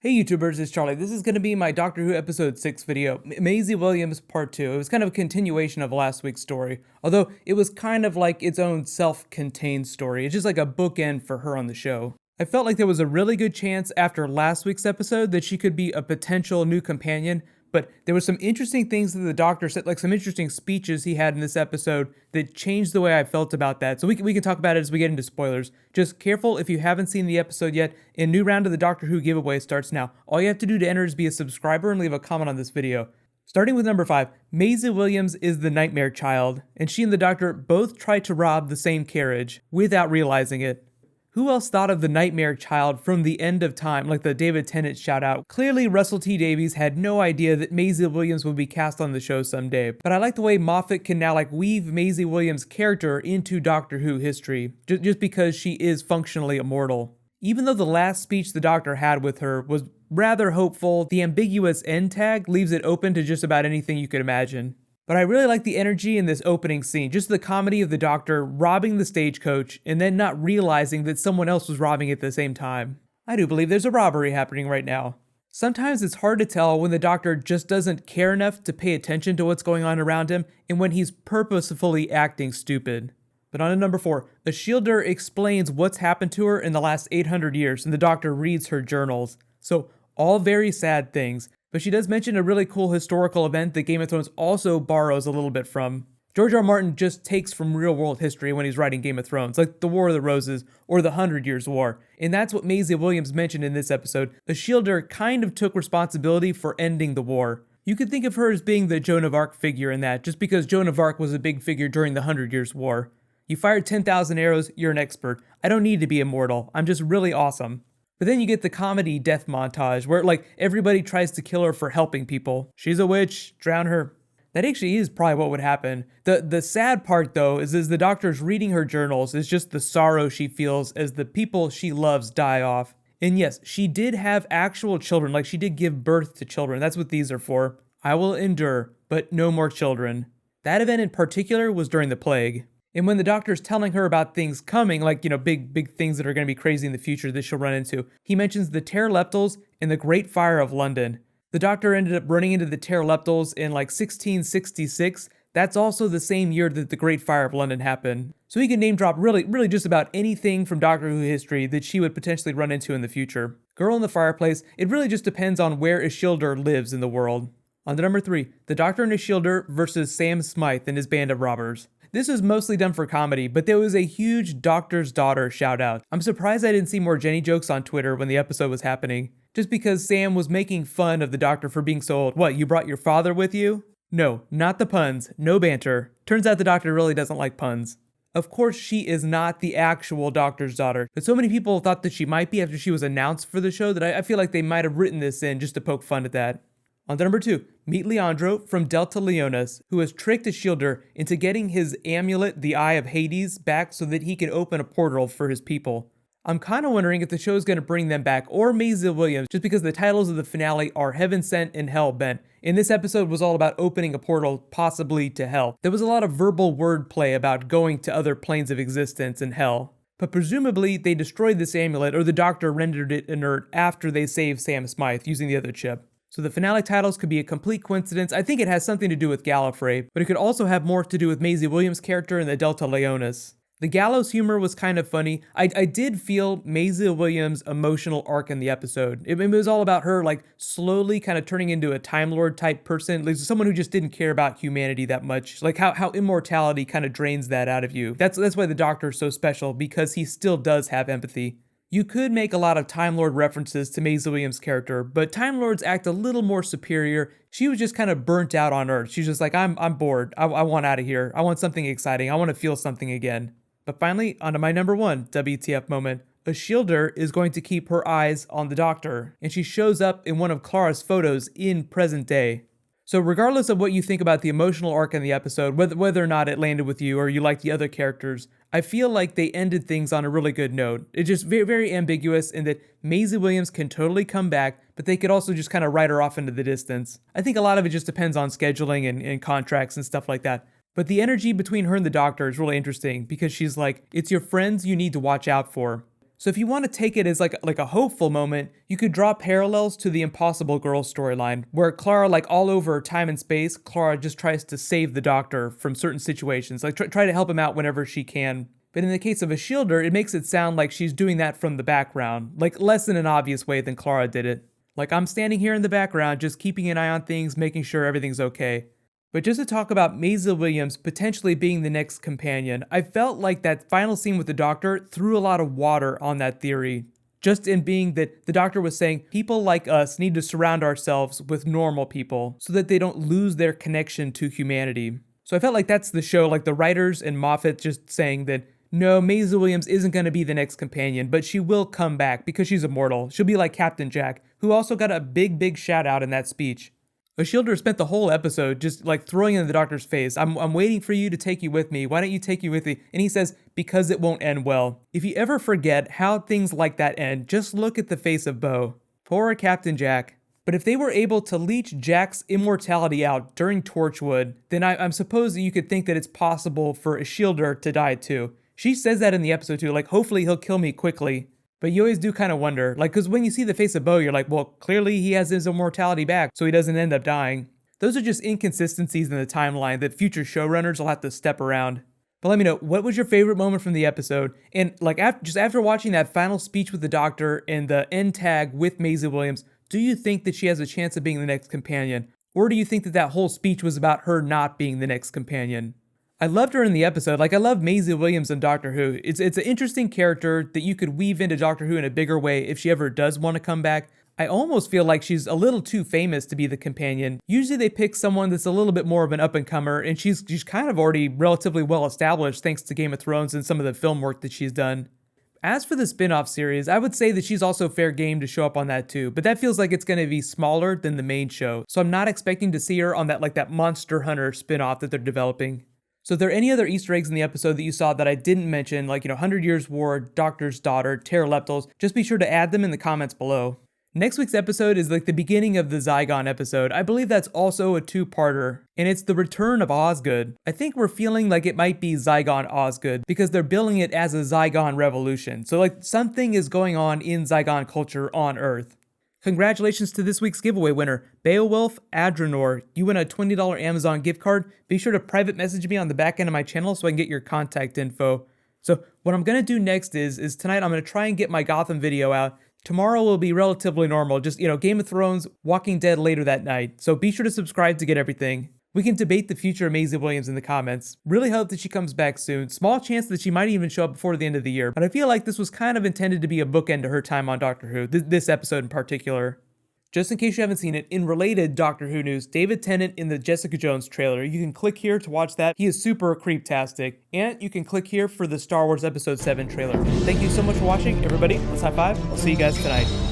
Hey YouTubers, it's Charlie. This is going to be my Doctor Who episode 6 video, Maisie Williams part 2. It was kind of a continuation of last week's story, although it was kind of like its own self-contained story. It's just like a bookend for her on the show. I felt like there was a really good chance after last week's episode that she could be a potential new companion, but there were some interesting things that the Doctor said, like some interesting speeches he had in this episode that changed the way I felt about that. So we can talk about it as we get into spoilers. Just careful if you haven't seen the episode yet. A new round of the Doctor Who giveaway starts now. All you have to do to enter is be a subscriber and leave a comment on this video. Starting with number 5, Maisie Williams is the Nightmare Child, and she and the Doctor both try to rob the same carriage without realizing it. Who else thought of the Nightmare Child from the end of time, like the David Tennant shout out? Clearly Russell T Davies had no idea that Maisie Williams would be cast on the show someday, but I like the way Moffat can now weave Maisie Williams' character into Doctor Who history, just because she is functionally immortal. Even though the last speech the Doctor had with her was rather hopeful, the ambiguous end tag leaves it open to just about anything you could imagine. But I really like the energy in this opening scene, just the comedy of the Doctor robbing the stagecoach and then not realizing that someone else was robbing at the same time. I do believe there's a robbery happening right now. Sometimes it's hard to tell when the Doctor just doesn't care enough to pay attention to what's going on around him and when he's purposefully acting stupid. But on to number 4, a Shielder explains what's happened to her in the last 800 years and the Doctor reads her journals. So, all very sad things. But she does mention a really cool historical event that Game of Thrones also borrows a little bit from. George R. Martin just takes from real-world history when he's writing Game of Thrones, like the War of the Roses or the 100 Years' War. And that's what Maisie Williams mentioned in this episode. A Shielder kind of took responsibility for ending the war. You could think of her as being the Joan of Arc figure in that, just because Joan of Arc was a big figure during the 100 Years' War. You fired 10,000 arrows, you're an expert. I don't need to be immortal. I'm just really awesome. But then you get the comedy death montage where everybody tries to kill her for helping people. She's a witch, drown her. That actually is probably what would happen. The sad part though is the Doctor's reading her journals is just the sorrow she feels as the people she loves die off. And yes, she did have actual children, she did give birth to children. That's what these are for. I will endure, but no more children. That event in particular was during the plague. And when the Doctor's telling her about things coming, big things that are going to be crazy in the future that she'll run into, he mentions the Pteroleptals and the Great Fire of London. The Doctor ended up running into the Pteroleptals in 1666. That's also the same year that the Great Fire of London happened. So he can name drop really just about anything from Doctor Who history that she would potentially run into in the future. Girl in the Fireplace, it really just depends on where Ishildur lives in the world. On to number 3, the Doctor and Ishildur versus Sam Smythe and his band of robbers. This was mostly done for comedy, but there was a huge Doctor's Daughter shout out. I'm surprised I didn't see more Jenny jokes on Twitter when the episode was happening. Just because Sam was making fun of the Doctor for being so old. What, you brought your father with you? No, not the puns, no banter. Turns out the Doctor really doesn't like puns. Of course, she is not the actual Doctor's daughter, but so many people thought that she might be after she was announced for the show that I feel like they might have written this in just to poke fun at that. On to number 2, meet Leandro from Delta Leonis, who has tricked Ishildur into getting his amulet, the Eye of Hades, back so that he can open a portal for his people. I'm kind of wondering if the show is going to bring them back, or Maisie Williams, just because the titles of the finale are Heaven Sent and Hell Bent. And this episode was all about opening a portal, possibly to hell. There was a lot of verbal wordplay about going to other planes of existence and hell. But presumably, they destroyed this amulet, or the Doctor rendered it inert after they saved Sam Smythe using the other chip. So the finale titles could be a complete coincidence. I think it has something to do with Gallifrey, but it could also have more to do with Maisie Williams' character in the Delta Leonis. The gallows humor was kind of funny. I did feel Maisie Williams' emotional arc in the episode. It was all about her slowly kind of turning into a Time Lord type person, someone who just didn't care about humanity that much. How immortality kind of drains that out of you. That's why the Doctor is so special, because he still does have empathy. You could make a lot of Time Lord references to Maisie Williams' character, but Time Lords act a little more superior. She was just kind of burnt out on Earth. She's just I'm bored. I want out of here. I want something exciting. I want to feel something again. But finally, onto my number 1 WTF moment. Ishildur is going to keep her eyes on the Doctor, and she shows up in one of Clara's photos in present day. So regardless of what you think about the emotional arc in the episode, whether or not it landed with you or you like the other characters, I feel like they ended things on a really good note. It's just very, very ambiguous in that Maisie Williams can totally come back, but they could also just kind of write her off into the distance. I think a lot of it just depends on scheduling and contracts and stuff like that. But the energy between her and the Doctor is really interesting because she's like, it's your friends you need to watch out for. So if you want to take it as like a hopeful moment, you could draw parallels to the Impossible Girl storyline, where Clara, like all over time and space, Clara just tries to save the Doctor from certain situations, like try to help him out whenever she can. But in the case of a shielder, it makes it sound like she's doing that from the background, like less in an obvious way than Clara did it. Like, I'm standing here in the background, just keeping an eye on things, making sure everything's okay. But just to talk about Maisie Williams potentially being the next companion, I felt like that final scene with the Doctor threw a lot of water on that theory. Just in being that the Doctor was saying people like us need to surround ourselves with normal people so that they don't lose their connection to humanity. So I felt like that's the show, like the writers and Moffat just saying that no, Maisie Williams isn't going to be the next companion, but she will come back because she's immortal. She'll be like Captain Jack, who also got a big shout out in that speech. A shielder spent the whole episode just like throwing in the Doctor's face, I'm waiting for you to take you with me. Why don't you take you with me? And he says, because it won't end well. If you ever forget how things like that end, just look at the face of Bo. Poor Captain Jack. But if they were able to leech Jack's immortality out during Torchwood, then I'm supposed that you could think that it's possible for a shielder to die too. She says that in the episode too, like hopefully he'll kill me quickly. But you always do kind of wonder, like, because when you see the face of Bo, you're like, well, clearly he has his immortality back, so he doesn't end up dying. Those are just inconsistencies in the timeline that future showrunners will have to step around. But let me know, what was your favorite moment from the episode? And like, just after watching that final speech with the Doctor and the end tag with Maisie Williams, do you think that she has a chance of being the next companion? Or do you think that that whole speech was about her not being the next companion? I loved her in the episode. Like, I love Maisie Williams in Doctor Who. It's an interesting character that you could weave into Doctor Who in a bigger way if she ever does want to come back. I almost feel like she's a little too famous to be the companion. Usually they pick someone that's a little bit more of an up-and-comer, and she's kind of already relatively well established thanks to Game of Thrones and some of the film work that she's done. As for the spin-off series, I would say that she's also fair game to show up on that too, but that feels like it's going to be smaller than the main show, so I'm not expecting to see her on that Monster Hunter spin-off that they're developing. So if there are any other Easter eggs in the episode that you saw that I didn't mention, like, 100 Years War, Doctor's Daughter, Pteroleptals, just be sure to add them in the comments below. Next week's episode is like the beginning of the Zygon episode. I believe that's also a two-parter, and it's the return of Osgood. I think we're feeling like it might be Zygon Osgood because they're billing it as a Zygon revolution. So like something is going on in Zygon culture on Earth. Congratulations to this week's giveaway winner, Beowulf Adrenor. You win a $20 Amazon gift card. Be sure to private message me on the back end of my channel so I can get your contact info. So what I'm going to do next is tonight I'm going to try and get my Gotham video out. Tomorrow will be relatively normal, just, Game of Thrones, Walking Dead later that night. So be sure to subscribe to get everything. We can debate the future of Maisie Williams in the comments. Really hope that she comes back soon. Small chance that she might even show up before the end of the year, but I feel like this was kind of intended to be a bookend to her time on Doctor Who, this episode in particular. Just in case you haven't seen it, in related Doctor Who news, David Tennant in the Jessica Jones trailer. You can click here to watch that. He is super creeptastic. And you can click here for the Star Wars Episode 7 trailer. Thank you so much for watching, everybody. Let's high five. I'll see you guys tonight.